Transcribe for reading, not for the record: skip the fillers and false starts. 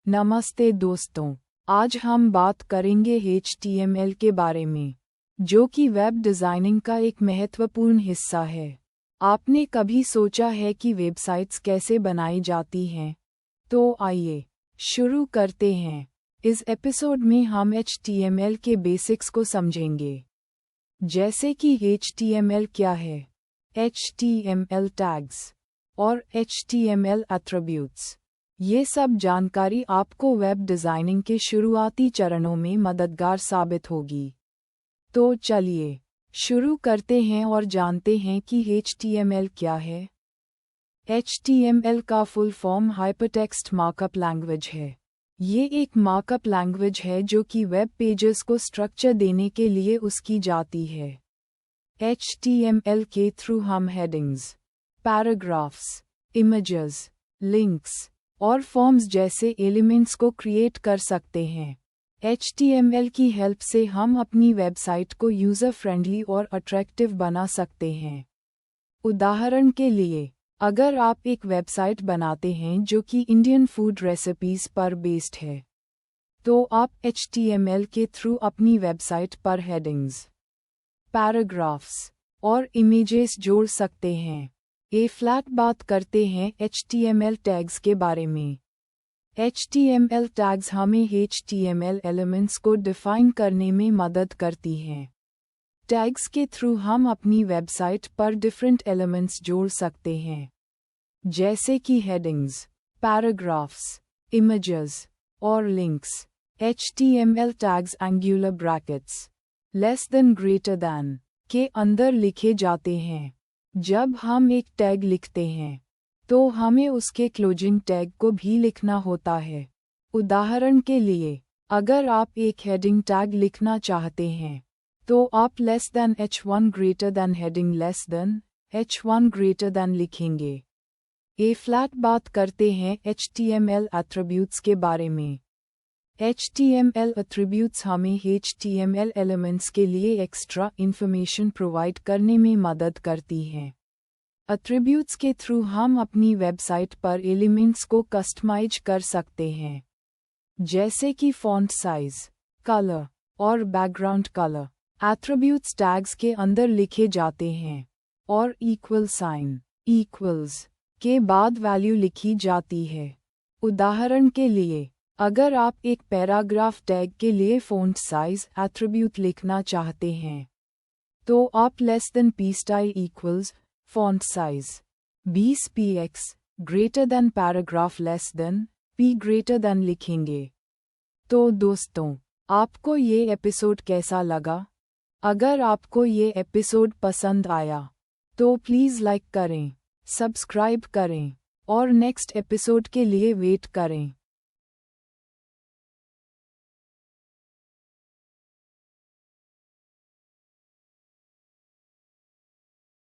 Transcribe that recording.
नमस्ते दोस्तों, आज हम बात करेंगे HTML के बारे में, जो कि वेब डिज़ाइनिंग का एक महत्वपूर्ण हिस्सा है। आपने कभी सोचा है कि वेबसाइट्स कैसे बनाई जाती हैं? तो आइए शुरू करते हैं। इस एपिसोड में हम HTML के बेसिक्स को समझेंगे, जैसे कि HTML क्या है, HTML टैग्स और HTML एट्रिब्यूट्स। ये सब जानकारी आपको वेब डिज़ाइनिंग के शुरुआती चरणों में मददगार साबित होगी। तो चलिए शुरू करते हैं और जानते हैं कि HTML क्या है। HTML का full form hypertext markup language है। ये एक मार्कअप लैंग्वेज है जो कि वेब पेजेस को स्ट्रक्चर देने के लिए उसकी जाती है। HTML के थ्रू हम हेडिंग्स, पैराग्राफ्स, इमेजेस, लिंक्स और फॉर्म्स जैसे एलिमेंट्स को क्रिएट कर सकते हैं। HTML की हेल्प से हम अपनी वेबसाइट को यूज़र फ्रेंडली और अट्रैक्टिव बना सकते हैं। उदाहरण के लिए, अगर आप एक वेबसाइट बनाते हैं जो कि इंडियन फूड रेसिपीज़ पर बेस्ड है, तो आप HTML के थ्रू अपनी वेबसाइट पर हेडिंग्स, पैराग्राफ्स और इमेजेस जोड़ सकते हैं। फ्लैट बात करते हैं HTML टैग्स के बारे में। HTML टैग्स हमें HTML एलिमेंट्स को डिफाइन करने में मदद करती हैं। टैग्स के थ्रू हम अपनी वेबसाइट पर डिफरेंट एलिमेंट्स जोड़ सकते हैं, जैसे कि हेडिंग्स, पैराग्राफ्स, इमेजेस और links. HTML tags angular brackets, less than greater than के अंदर लिखे जाते हैं। जब हम एक टैग लिखते हैं, तो हमें उसके क्लोजिंग टैग को भी लिखना होता है। उदाहरण के लिए, अगर आप एक हेडिंग टैग लिखना चाहते हैं, तो आप less than h1 greater than heading less than h1 greater than लिखेंगे। फ्लैट बात करते हैं HTML एट्रिब्यूट्स के बारे में। HTML एट्रिब्यूट्स हमें HTML एलिमेंट्स के लिए एक्स्ट्रा इन्फॉर्मेशन प्रोवाइड करने में मदद करती हैं। एट्रिब्यूट्स के थ्रू हम अपनी वेबसाइट पर एलिमेंट्स को कस्टमाइज कर सकते हैं, जैसे कि फॉन्ट साइज, कलर और बैकग्राउंड कलर। एट्रिब्यूट्स टैग्स के अंदर लिखे जाते हैं और इक्वल साइन, इक्वल्स के बाद वैल्यू लिखी जाती है। उदाहरण के लिए, अगर आप एक पैराग्राफ टैग के लिए फ़ॉन्ट साइज एट्रिब्यूट लिखना चाहते हैं, तो आप less than p style equals font size 20 px greater than paragraph less than p greater than लिखेंगे। तो दोस्तों, आपको ये एपिसोड कैसा लगा? अगर आपको ये एपिसोड पसंद आया, तो प्लीज़ लाइक करें, सब्सक्राइब करें और नेक्स्ट एपिसोड के लिए वेट करें।